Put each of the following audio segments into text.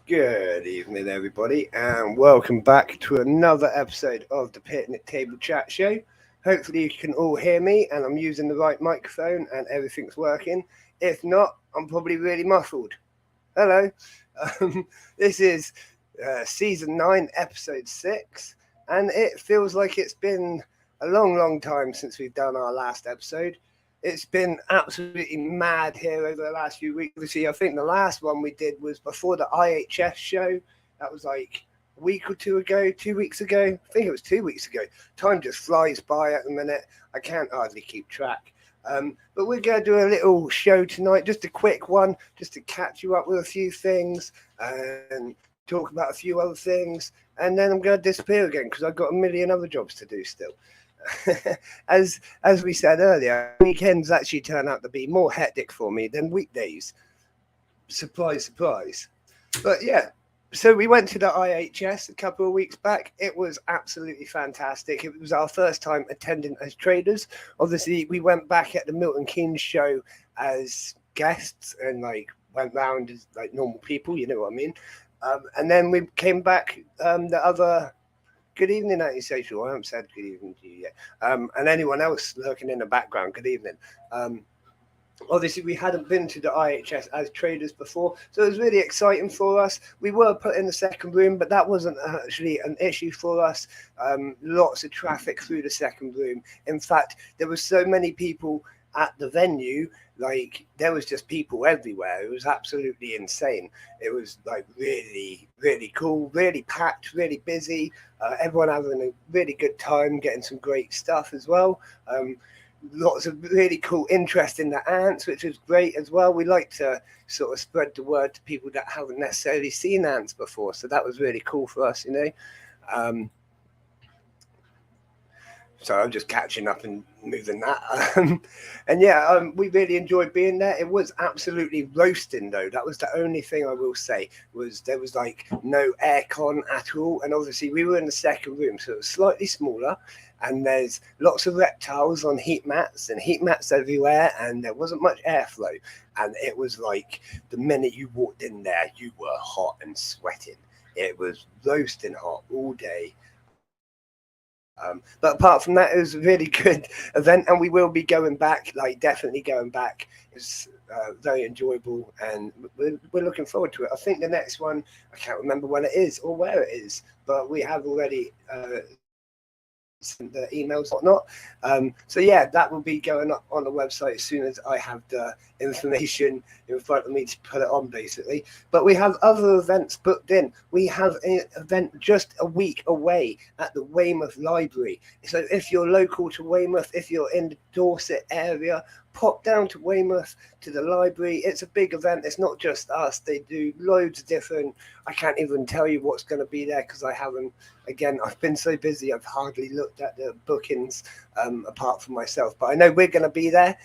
Good evening, everybody, and welcome back to another episode of the Picnic Table Chat Show. Hopefully you can all hear me and I'm using the right microphone and everything's working. If not, I'm probably really muffled. Hello. This is Season 9, Episode 6, and it feels like it's been a long time since we've done our last episode. It's been absolutely mad here over the last few weeks. Obviously, I think the last one we did was before the IHS show. That was like a week or two ago, 2 weeks ago. I think it was 2 weeks ago. Time just flies by at the minute. I can't hardly keep track. But we're going to do a little show tonight, just a quick one, just to catch you up with a few things and talk about a few other things. And then I'm going to disappear again because I've got a million other jobs to do still. as we said earlier, weekends actually turn out to be more hectic for me than weekdays. Surprise, surprise. But yeah, so we went to the IHS a couple of weeks back. It was absolutely fantastic. It was our first time attending as traders. Obviously, we went back at the Milton Keynes show as guests and like went round as like normal people, you know what I mean? And then we came back the other. Good evening, Antisocial. I haven't said good evening to you yet. And anyone else lurking in the background, good evening. Obviously, we hadn't been to the IHS as traders before, so it was really exciting for us. We were put in the second room, but that wasn't actually an issue for us. Lots of traffic through the second room. In fact, there were so many people at the venue, like there was just people everywhere. It was absolutely insane. It was like really, really cool, really packed, really busy. Everyone having a really good time, getting some great stuff as well. Lots of really cool interest in the ants, which was great as well. We like to sort of spread the word to people that haven't necessarily seen ants before, so that was really cool for us, you know. So I'm just catching up and moving that. And yeah, we really enjoyed being there. It was absolutely roasting though. That was the only thing I will say, was there was like no aircon at all. And obviously we were in the second room, so it was slightly smaller. And there's lots of reptiles on heat mats and heat mats everywhere. And there wasn't much airflow. And it was like the minute you walked in there, you were hot and sweating. It was roasting hot all day. But apart from that, it was a really good event, and we will be going back, like definitely going back. It's very enjoyable, and we're looking forward to it. I think the next one, I can't remember when it is or where it is, but we have already sent the emails and whatnot. So yeah, that will be going up on the website as soon as I have the information in front of me to put it on, basically. But we have other events booked in. We have an event just a week away at the Weymouth Library. So if you're local to Weymouth, if you're in the Dorset area, pop down to Weymouth to the library. It's a big event. It's not just us. They do loads of different. I can't even tell you what's going to be there because I haven't. Again, I've been so busy. I've hardly looked at the bookings apart from myself. But I know we're going to be there.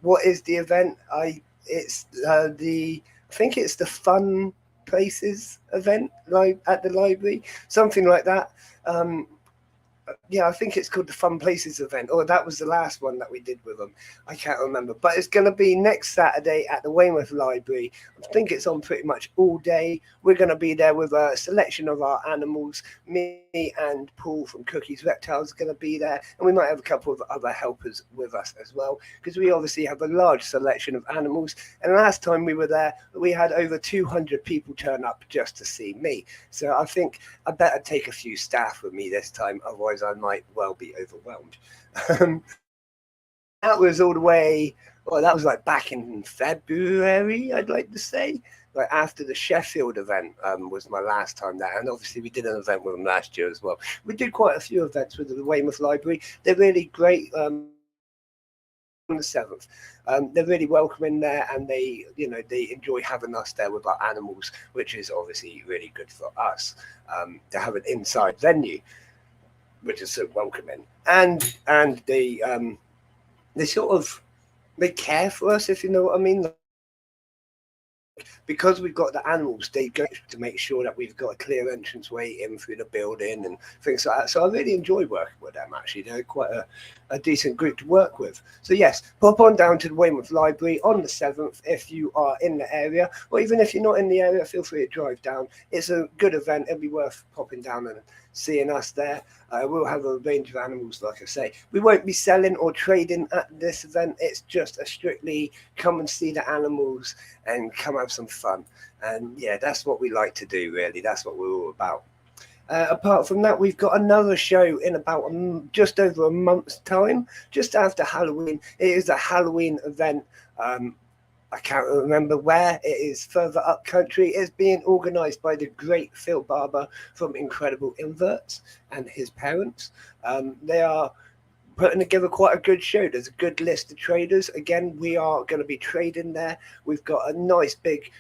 What is the event? I think it's the Fun Places event, like at the library, something like that. Yeah, I think it's called the Fun Places event. Or that was the last one that we did with them. I can't remember. But it's going to be next Saturday at the Weymouth Library. I think it's on pretty much all day. We're going to be there with a selection of our animals. Me and Paul from Cookies Reptiles are going to be there. And we might have a couple of other helpers with us as well, because we obviously have a large selection of animals. And last time we were there, we had over 200 people turn up just to see me. So I think I better take a few staff with me this time. Otherwise, I might well be overwhelmed. That was all the way, well, that was like back in February, I'd like to say. Like after the Sheffield event was my last time there. And obviously we did an event with them last year as well. We did quite a few events with the Weymouth Library. They're really great. On the 7th, they're really welcoming there, and they enjoy having us there with our animals, which is obviously really good for us to have an inside venue, which is so welcoming, and they care for us, if you know what I mean. Because we've got the animals, they go to make sure that we've got a clear entranceway in through the building and things like that. So I really enjoy working with them, actually. They're quite a decent group to work with. So yes, pop on down to the Weymouth Library on the 7th if you are in the area, or even if you're not in the area, feel free to drive down. It's a good event. It'll be worth popping down and seeing us there. We'll have a range of animals, like I say. We won't be selling or trading at this event. It's just a strictly come and see the animals and come have some fun. And yeah, that's what we like to do, really. That's what we're all about. Apart from that, we've got another show in about just over a month's time, just after Halloween. It is a Halloween event. I can't remember where. It is further up country. It's being organised by the great Phil Barber from Incredible Inverts and his parents. They are putting together quite a good show. There's a good list of traders. Again, we are going to be trading there. We've got a nice big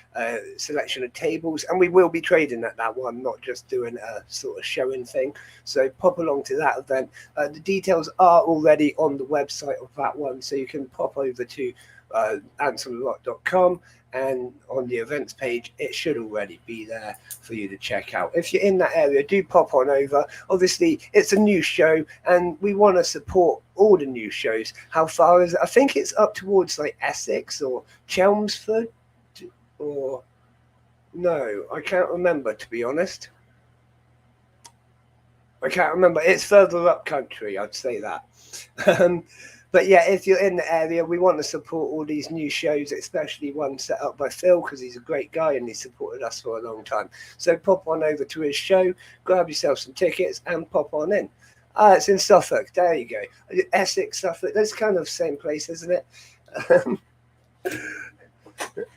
selection of tables, and we will be trading at that one, not just doing a sort of showing thing. So pop along to that event. The details are already on the website of that one, so you can pop over to AnswerTheLot.com, and on the events page it should already be there for you to check out. If you're in that area, do pop on over. Obviously it's a new show and we want to support all the new shows. How far is it? I think it's up towards like Essex or Chelmsford, or no, I can't remember, to be honest. I can't remember. It's further up country, I'd say that. But yeah, if you're in the area, we want to support all these new shows, especially one set up by Phil, because he's a great guy and he's supported us for a long time. So pop on over to his show, grab yourself some tickets and pop on in. It's in Suffolk. There you go. Essex, Suffolk. That's kind of the same place, isn't it?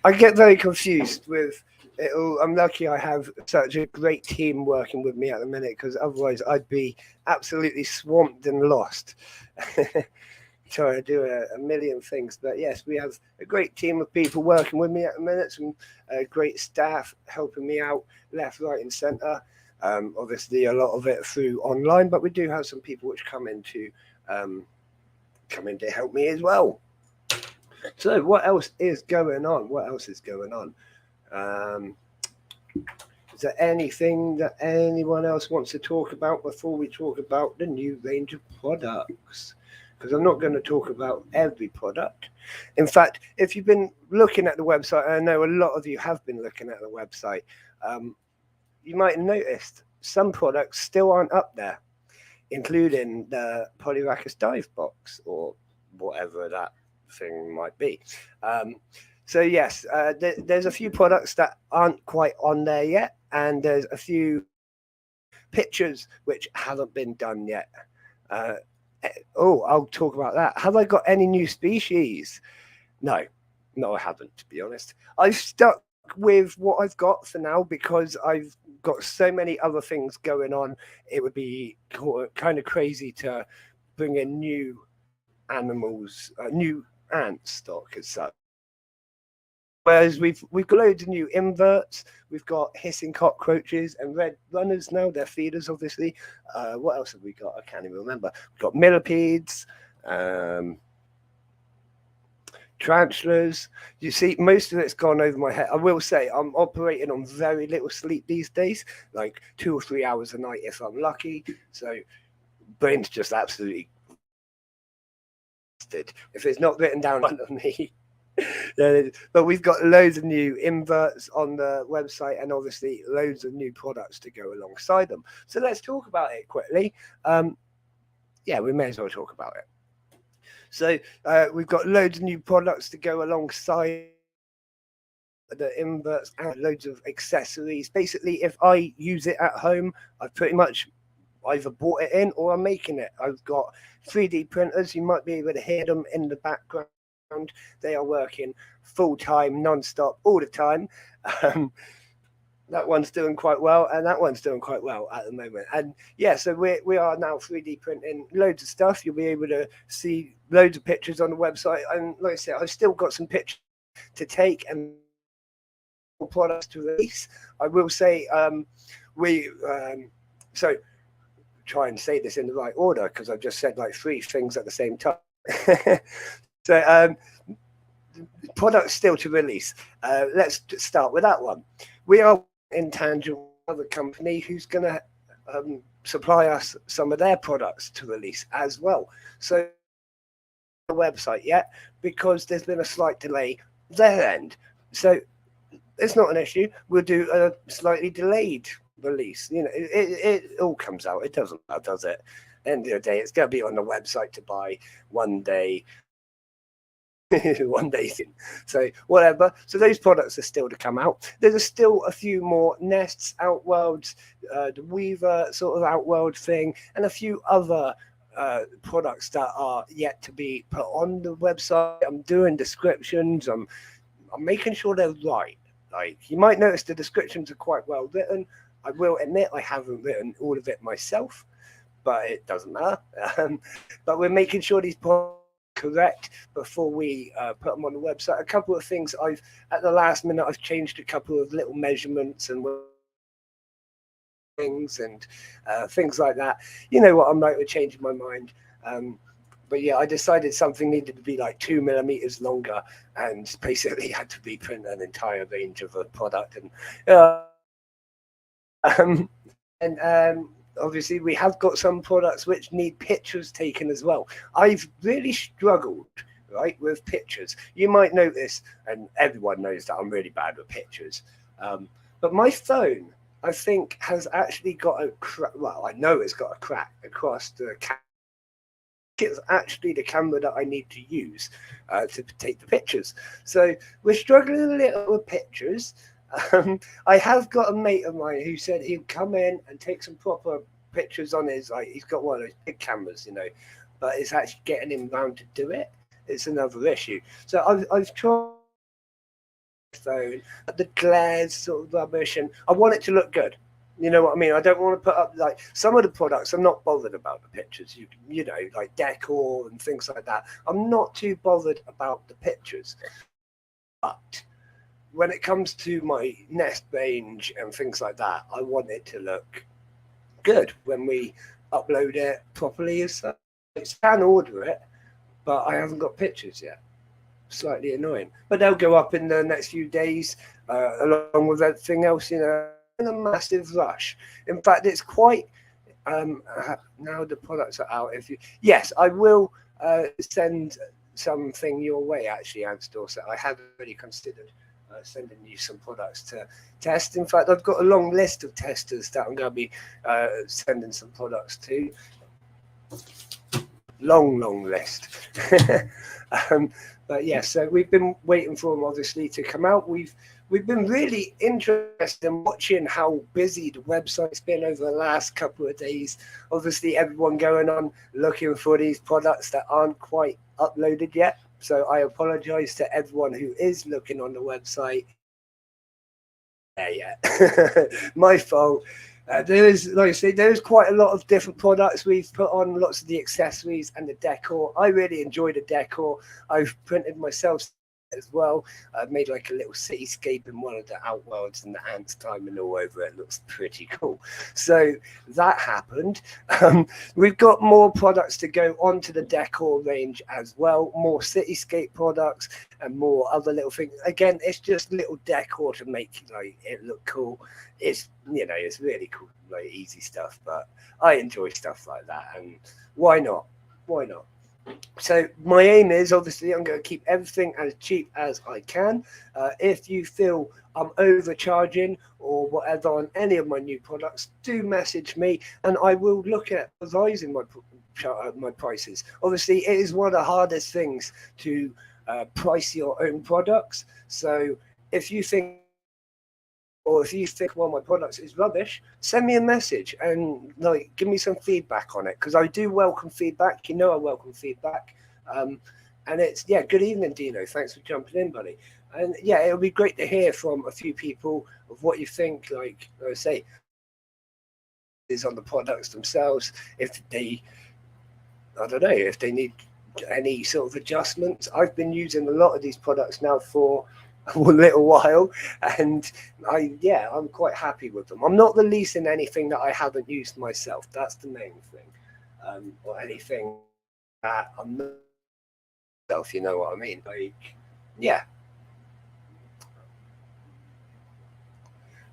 I get very confused with it all. I'm lucky I have such a great team working with me at the minute, because otherwise I'd be absolutely swamped and lost. Trying to do a million things. But yes, we have a great team of people working with me at the minute, some great staff helping me out left, right and centre. Obviously a lot of it through online, but we do have some people which come in to help me as well. So what else is going on? Is there anything that anyone else wants to talk about before we talk about the new range of products? Because I'm not going to talk about every product. In fact, if you've been looking at the website, and I know a lot of you have been looking at the website, you might have noticed some products still aren't up there, including the Polyrachus dive box or whatever that thing might be. So yes, there's a few products that aren't quite on there yet, and there's a few pictures which haven't been done yet. I'll talk about that. Have I got any new species? No, I haven't, to be honest. I've stuck with what I've got for now because I've got so many other things going on. It would be kind of crazy to bring in new animals, new ant stock as such. Whereas we've got loads of new inverts, we've got hissing cockroaches and red runners now. They're feeders, obviously. What else have we got? I can't even remember. We've got millipedes, tarantulas. You see, most of it's gone over my head. I will say I'm operating on very little sleep these days, like 2 or 3 hours a night if I'm lucky. So brain's just absolutely if it's not written down under me. But we've got loads of new inverts on the website and obviously loads of new products to go alongside them. So let's talk about it quickly. We may as well talk about it. So we've got loads of new products to go alongside the inverts and loads of accessories. Basically, if I use it at home, I've pretty much either bought it in or I'm making it. I've got 3D printers. You might be able to hear them in the background. They are working full-time, non-stop, all the time. That one's doing quite well, and that one's doing quite well at the moment. And yeah, so we are now 3D printing loads of stuff. You'll be able to see loads of pictures on the website. And like I said, I've still got some pictures to take and products to release. I will say so try and say this in the right order because I've just said like 3 things at the same time. So products still to release. Let's start with that one. We are Intangible, another company who's going to supply us some of their products to release as well. So the website yet because there's been a slight delay their end. So it's not an issue. We'll do a slightly delayed release. You know, it all comes out. It doesn't matter, does it? End of the day, it's going to be on the website to buy one day. One day thing. So whatever. So those products are still to come out. There's still a few more nests, outworlds, the Weaver sort of outworld thing, and a few other products that are yet to be put on the website. I'm doing descriptions. I'm I'm making sure they're right. Like, you might notice the descriptions are quite well written. I will admit I haven't written all of it myself, but it doesn't matter. But we're making sure these products are correct before we put them on the website. A couple of things at the last minute, I've changed a couple of little measurements and things and things like that. You know what I'm like with changing my mind. But yeah, I decided something needed to be like 2 millimeters longer, and basically had to reprint an entire range of a product. Um, and obviously we have got some products which need pictures taken as well. I've really struggled, right, with pictures. You might notice, and everyone knows that I'm really bad with pictures. But my phone, I think, has actually got a crack. Well, I know it's got a crack across the camera. It's actually the camera that I need to use to take the pictures. So we're struggling a little with pictures. I have got a mate of mine who said he'd come in and take some proper pictures on his, like, he's got one of those big cameras, you know, but it's actually getting him round to do it. It's another issue. So I've tried phone, the glare's sort of rubbish, and I want it to look good. You know what I mean? I don't want to put up, like, some of the products. I'm not bothered about the pictures. You know, like decor and things like that. I'm not too bothered about the pictures. But when it comes to my Nest range and things like that, I want it to look good when we upload it properly. So I can order it, but I haven't got pictures yet. Slightly annoying, but they'll go up in the next few days, along with everything else. You know, in a massive rush. In fact, it's quite. Now the products are out. Yes, I will send something your way. Actually, Ants Dorset, I have already considered sending you some products to test. In fact, I've got a long list of testers that I'm going to be sending some products to. Long list. But yeah, so we've been waiting for them, obviously, to come out. We've been really interested in watching how busy the website's been over the last couple of days. Obviously, everyone going on looking for these products that aren't quite uploaded yet. So I apologize to everyone who is looking on the website. Yeah. My fault. There is, like I say, there's quite a lot of different products we've put on, lots of the accessories and the decor. I really enjoy the decor. I've printed myself as well. I've made like a little cityscape in one of the outworlds, and the ants climbing all over it. Looks pretty cool. So that happened. We've got more products to go onto the decor range as well, more cityscape products and more other little things. Again, it's just little decor to make, like, it look cool. It's, you know, it's really cool, like easy stuff, but I enjoy stuff like that, and why not? So my aim is, obviously, I'm going to keep everything as cheap as I can. If you feel I'm overcharging or whatever on any of my new products, do message me, and I will look at revising my prices. Obviously, it is one of the hardest things to price your own products. So if you think one of my products is rubbish, send me a message and, like, give me some feedback on it, because I do welcome feedback. You know, I welcome feedback. And it's, yeah, good evening, Dino. Thanks for jumping in, buddy. And yeah, it'll be great to hear from a few people of what you think. Like I say, is on the products themselves. If they, I don't know, if they need any sort of adjustments. I've been using a lot of these products now for a little while, and I'm quite happy with them. I'm not releasing anything that I haven't used myself. That's the main thing. Or anything that I'm not myself, you know what I mean? Like, yeah.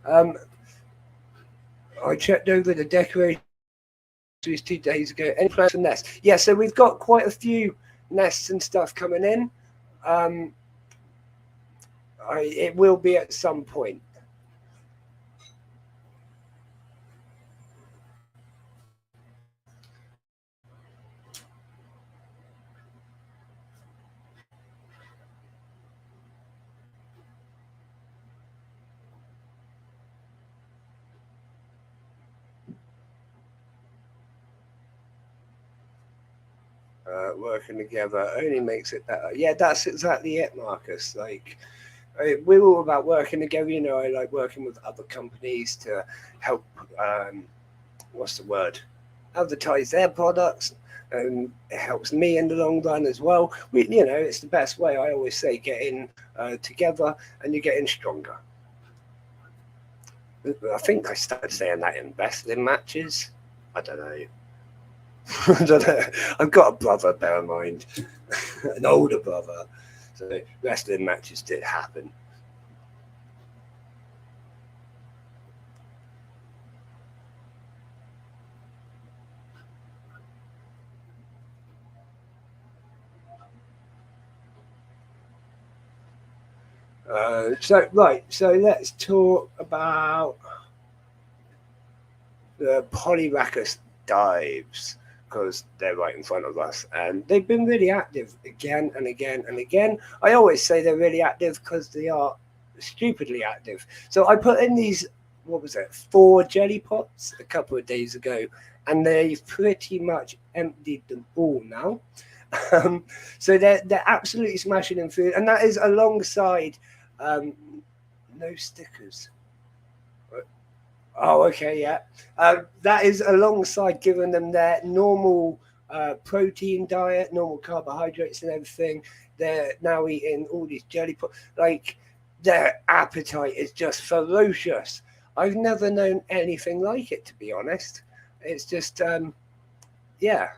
I checked over the decorations 2 days ago. Any plans for nests? Yeah, so we've got quite a few nests and stuff coming in. It will be at some point. Working together only makes it better. Yeah, that's exactly it, Marcus. Like, we're all about working together. You know, I like working with other companies to help, what's the word, advertise their products. And it helps me in the long run as well. You know, it's the best way. I always say get in together and you're getting stronger. I think I started saying that in wrestling matches. I don't know. I don't know. I've got a brother, bear in mind, an older brother. So wrestling matches did happen. So let's talk about the Polyracus dives, because they're right in front of us, and they've been really active again and again and again. I always say they're really active because they are stupidly active. So I put in these, what was it, 4 jelly pots a couple of days ago, and they've pretty much emptied them all now. So they're absolutely smashing in food, and that is alongside no stickers. Oh, okay, yeah. That is alongside giving them their normal protein diet, normal carbohydrates and everything. They're now eating all these jelly pots. Like, their appetite is just ferocious. I've never known anything like it, to be honest. It's just, yeah.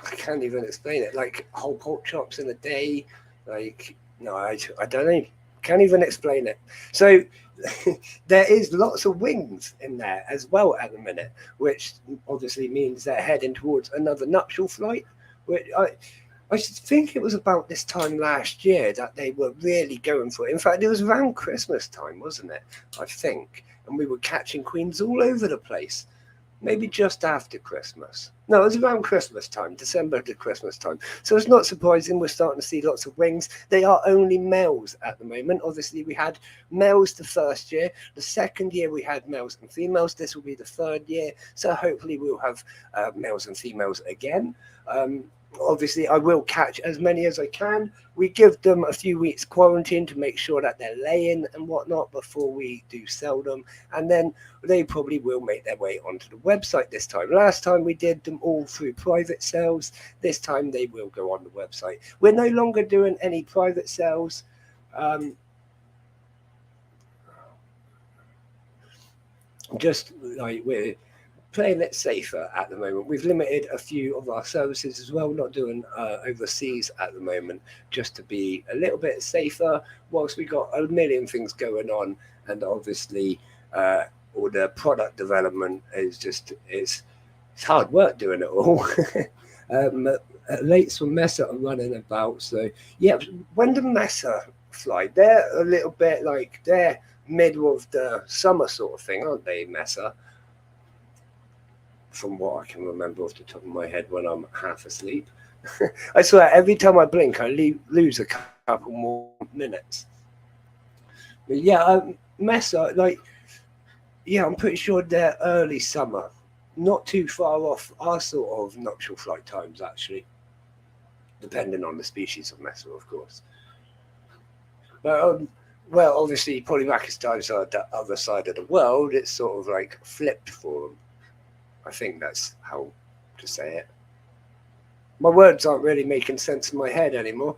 I can't even explain it. Like, whole pork chops in a day. Like, no, I don't know. Can't even explain it. So there is lots of wings in there as well at the minute, which obviously means they're heading towards another nuptial flight. Which I think it was about this time last year that they were really going for it. In fact, it was around Christmas time, wasn't it? I think. And we were catching queens all over the place. Maybe just after Christmas. No, it was around Christmas time, December to Christmas time. So it's not surprising we're starting to see lots of wings. They are only males at the moment. Obviously, we had males the first year. The second year, we had males and females. This will be the third year. So hopefully we'll have males and females again. Obviously, I will catch as many as I can. We give them a few weeks quarantine to make sure that they're laying and whatnot before we do sell them. And then they probably will make their way onto the website this time. Last time we did them all through private sales. This time they will go on the website. We're no longer doing any private sales. Just like we're playing it safer at the moment. We've limited a few of our services as well, not doing overseas at the moment, just to be a little bit safer whilst we got a million things going on. And obviously all the product development is just, it's hard work doing it all. Lates from Mesa are running about. So yeah, when the Mesa fly, they're a little bit like, they're middle of the summer sort of thing, aren't they, Mesa? From what I can remember off the top of my head when I'm half asleep. I swear, every time I blink, I lose a couple more minutes. But yeah, Mesa, like, yeah, I'm pretty sure they're early summer, not too far off our sort of nuptial flight times, actually, depending on the species of Mesa, of course. But well, obviously, Polyracus dives are the other side of the world. It's sort of like flipped for them. I think that's how to say it. My words aren't really making sense in my head anymore.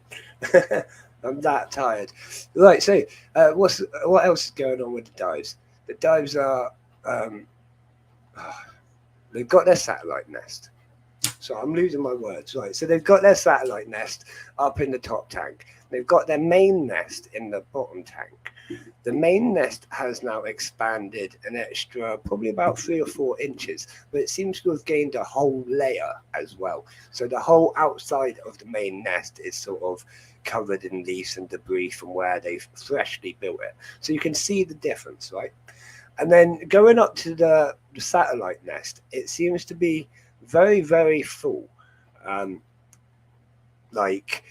I'm that tired. Right, so what else is going on with the dives? The dives are they've got their satellite nest. So I'm losing my words. Right, so they've got their satellite nest up in the top tank. They've got their main nest in the bottom tank. The main nest has now expanded an extra, probably about 3 or 4 inches, but it seems to have gained a whole layer as well. So the whole outside of the main nest is sort of covered in leaves and debris from where they've freshly built it. So you can see the difference, right? And then going up to the satellite nest, it seems to be very, very full. Like,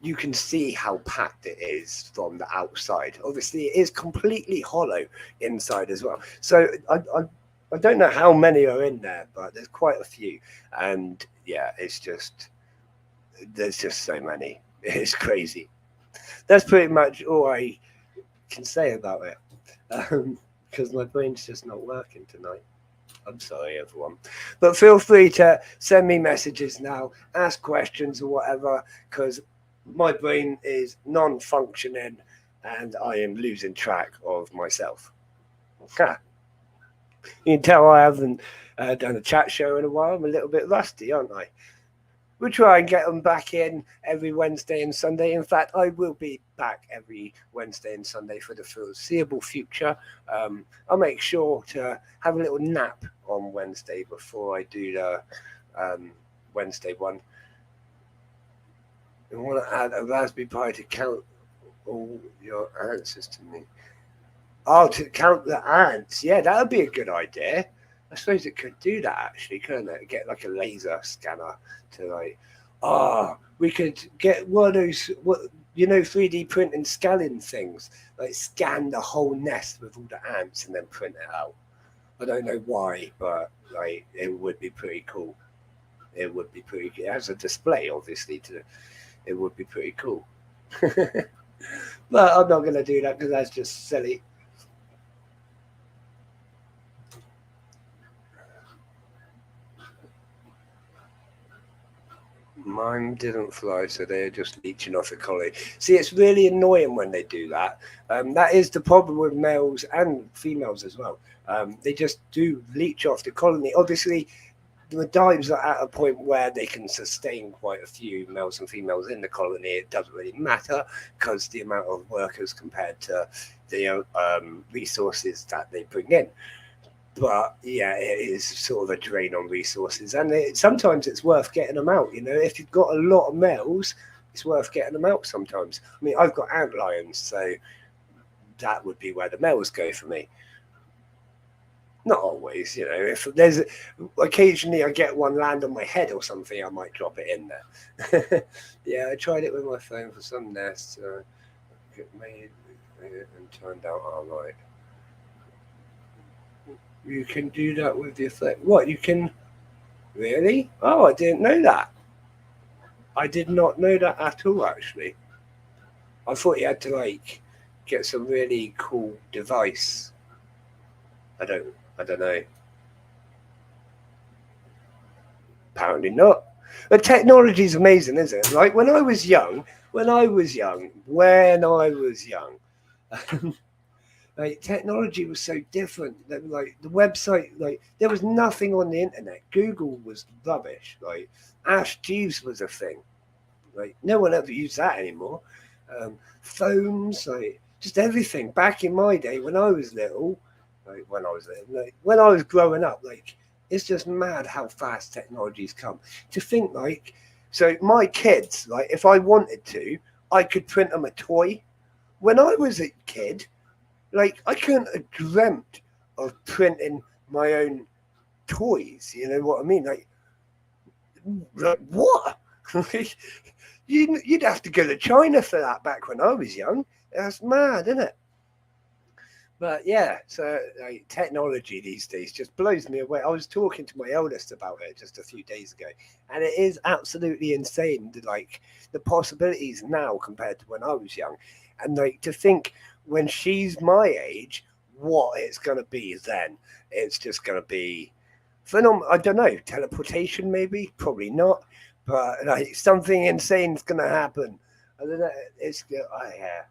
you can see how packed it is from the outside. Obviously, it is completely hollow inside as well. So I don't know how many are in there, but there's quite a few. And yeah, it's just, there's just so many. It's crazy. That's pretty much all I can say about it. Because my brain's just not working tonight. I'm sorry, everyone. But feel free to send me messages now, ask questions or whatever, because my brain is non-functioning and I am losing track of myself. Okay. You can tell I haven't done a chat show in a while. I'm a little bit rusty, aren't I? We'll try and get them back in every Wednesday and Sunday. In fact, I will be back every Wednesday and Sunday for the foreseeable future. I'll make sure to have a little nap on Wednesday before I do the Wednesday one. I want to add a Raspberry Pi to count all your answers to me. Oh, to count the ants. Yeah, that would be a good idea. I suppose it could do that actually, couldn't it? Get like a laser scanner to like, we could get one of those, 3D print and scanning things, like scan the whole nest with all the ants and then print it out. I don't know why, but like it would be pretty cool. It would be pretty. It has a display, obviously. It would be pretty cool. But I'm not going to do that because that's just silly. Mine didn't fly, so they're just leeching off the colony. See, it's really annoying when they do that. That is the problem with males and females as well. They just do leech off the colony. Obviously, the dives are at a point where they can sustain quite a few males and females in the colony. It doesn't really matter because the amount of workers compared to the resources that they bring in. But yeah, it is sort of a drain on resources, and sometimes it's worth getting them out. If you've got a lot of males, it's worth getting them out sometimes. I mean, I've got ant lions, so that would be where the males go for me. Not always, if there's occasionally I get one land on my head or something, I might drop it in there. Yeah, I tried it with my phone for some nests. It made and turned out all right. You can do that with the effect. What, you can? Really? Oh, I didn't know that. I did not know that at all, actually. I thought you had to, like, get some really cool device. I don't know. Apparently not. But technology is amazing, isn't it? Like, when I was young, like technology was so different. Like the website, like there was nothing on the internet. Google was rubbish. Like Ask Jeeves was a thing. Like no one ever used that anymore. Phones, like just everything. Back in my day, when I was little, when I was growing up, like it's just mad how fast technology's come. To think like, so my kids, like if I wanted to, I could print them a toy. When I was a kid, like I couldn't have dreamt of printing my own toys. You know what I mean? Like what? You'd have to go to China for that back when I was young. That's mad, isn't it? But yeah, so like, technology these days just blows me away. I was talking to my eldest about it just a few days ago, and it is absolutely insane. Like the possibilities now compared to when I was young, and like to think when she's my age, what it's gonna be then. It's just gonna be phenomenal. I don't know, teleportation maybe, probably not, but like something insane is gonna happen. I don't know. It's yeah.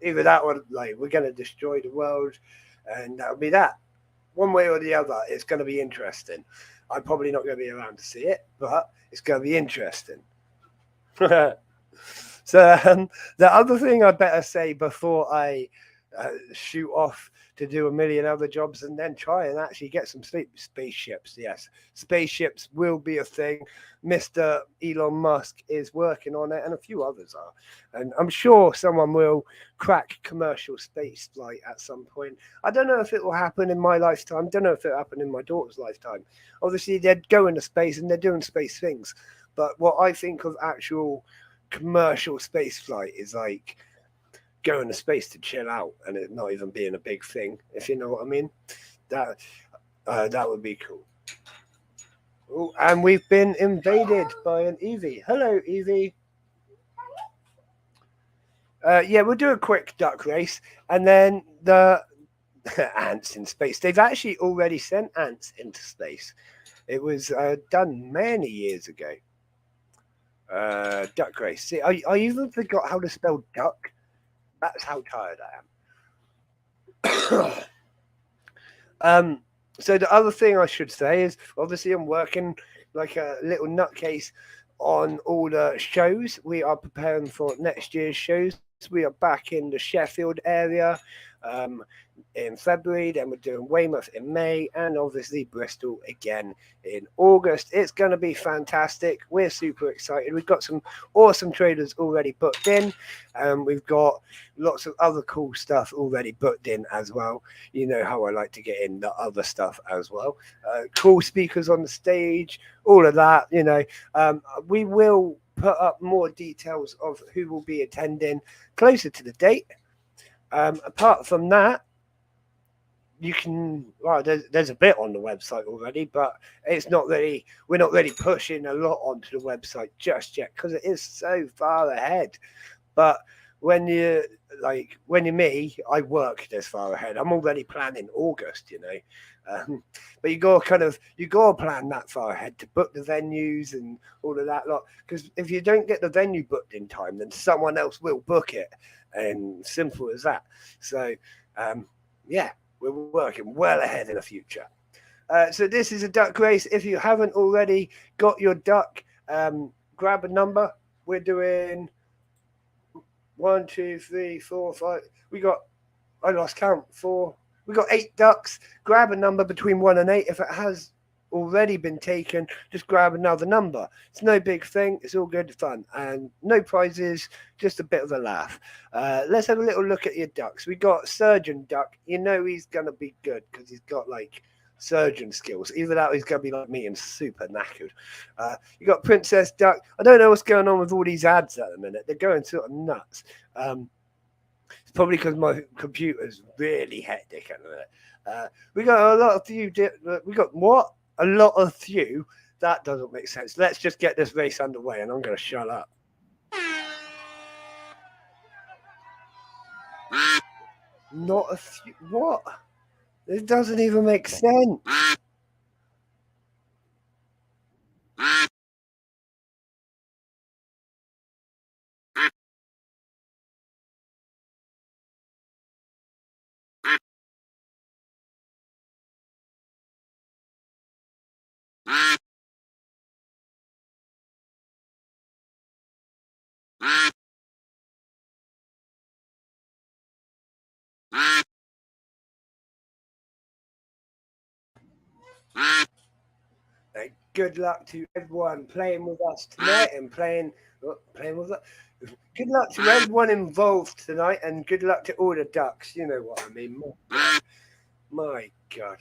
Either that or like we're gonna destroy the world, and that'll be that. One way or the other, it's gonna be interesting. I'm probably not gonna be around to see it, but it's gonna be interesting. So the other thing I better say before I shoot off to do a million other jobs and then try and actually get some spaceships. Yes, spaceships will be a thing. Mr. Elon Musk is working on it, and a few others are. And I'm sure someone will crack commercial space flight at some point. I don't know if it will happen in my lifetime. Don't know if it will happen in my daughter's lifetime. Obviously, they're going to space and they're doing space things. But what I think of actual commercial space flight is like going to space to chill out and it not even being a big thing, if you know what I mean. That would be cool. Oh, and we've been invaded by an Eevee. Hello, Eevee. Yeah, we'll do a quick duck race, and then the ants in space. They've actually already sent ants into space. It was done many years ago. Duck race. See, I even forgot how to spell duck. That's how tired I am. So the other thing I should say is obviously I'm working like a little nutcase on all the shows. We are preparing for next year's shows. We are back in the Sheffield area um, in February. Then we're doing Weymouth in May, and obviously Bristol again in August. It's going to be fantastic. We're super excited. We've got some awesome traders already booked in. We've got lots of other cool stuff already booked in as well. You know how I like to get in the other stuff as well. Cool speakers on the stage, all of that. We will put up more details of who will be attending closer to the date. Apart from that, you can there's a bit on the website already, but it's not really we're not really pushing a lot onto the website just yet because it is so far ahead. But when you're me, I work this far ahead. I'm already planning August, but you gotta plan that far ahead to book the venues and all of that lot. Because if you don't get the venue booked in time, then someone else will book it, and simple as that. So, yeah, we're working well ahead in the future. So this is a duck race. If you haven't already got your duck, grab a number. We're doing 1, 2, 3, 4, 5. I lost count. 4. We got 8 ducks. Grab a number between 1 and 8. If it has already been taken, just grab another number. It's no big thing. It's all good fun. And no prizes, just a bit of a laugh. Let's have a little look at your ducks. We got Surgeon Duck. You know he's going to be good because he's got surgeon skills. Either that or he's going to be like me and super knackered. You got Princess Duck. I don't know what's going on with all these ads at the minute. They're going sort of nuts. It's probably because my computer's really hectic at the minute. We got a lot of few. We got what? A lot of few. That doesn't make sense. Let's just get this race underway, and I'm going to shut up. Not a few. What? It doesn't even make sense. Good luck to everyone playing with us tonight and playing with us. Good luck to everyone involved tonight, and good luck to all the ducks. You know what I mean. My God.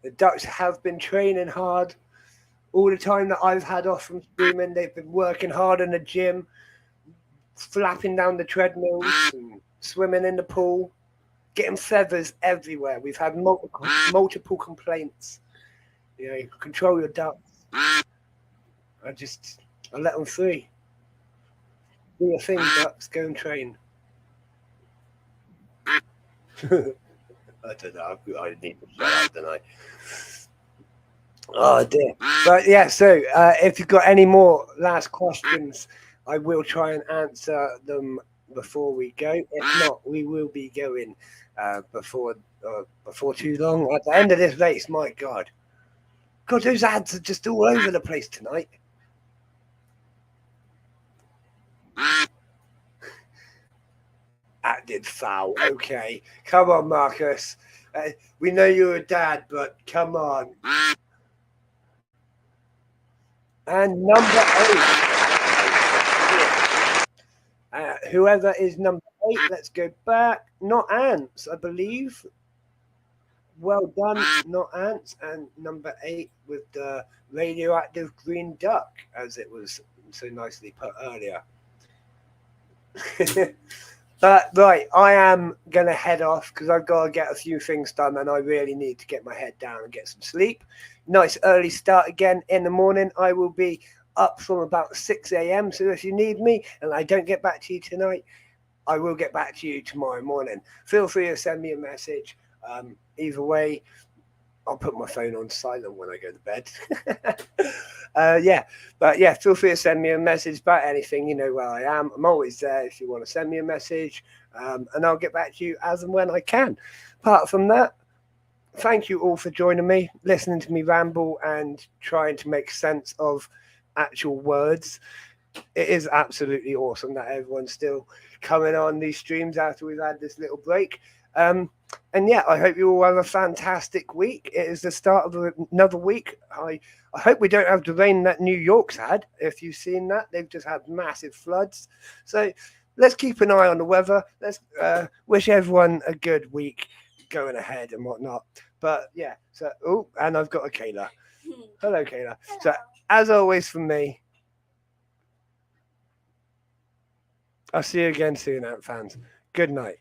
The ducks have been training hard all the time that I've had off from streaming. They've been working hard in the gym, flapping down the treadmills and swimming in the pool, getting feathers everywhere. We've had multiple complaints. Control your ducks. I let them free. Do your thing, ducks. Go and train. I don't know. I need to shut up, don't I? Oh dear. But yeah, so if you've got any more last questions, I will try and answer them before we go. If not, we will be going before too long. At the end of this race, my God, those ads are just all over the place tonight. Acted foul. Okay, come on, Marcus. We know you're a dad, but come on. And number 8. Whoever is number 8, let's go back. Not ants, I believe. Well done, not ants. And number 8 with the radioactive green duck, as it was so nicely put earlier. But right, I am gonna head off because I've got to get a few things done, and I really need to get my head down and get some sleep. Nice early start again in the morning. I will be up from about 6 a.m. So if you need me and I don't get back to you tonight, I will get back to you tomorrow morning. Feel free to send me a message. Either way, I'll put my phone on silent when I go to bed. Yeah, but yeah, feel free to send me a message about anything. You know where I am. I'm always there if you want to send me a message, and I'll get back to you as and when I can. Apart from that, thank you all for joining me, listening to me ramble and trying to make sense of actual words. It is absolutely awesome that everyone's still coming on these streams after we've had this little break. And yeah, I hope you all have a fantastic week. It is the start of another week. I hope we don't have the rain that New York's had. If you've seen that, they've just had massive floods. So let's keep an eye on the weather. Let's wish everyone a good week going ahead and whatnot. But yeah, so and I've got a Kayla. Hello, Kayla. So as always from me, I'll see you again soon, Ant fans. Good night.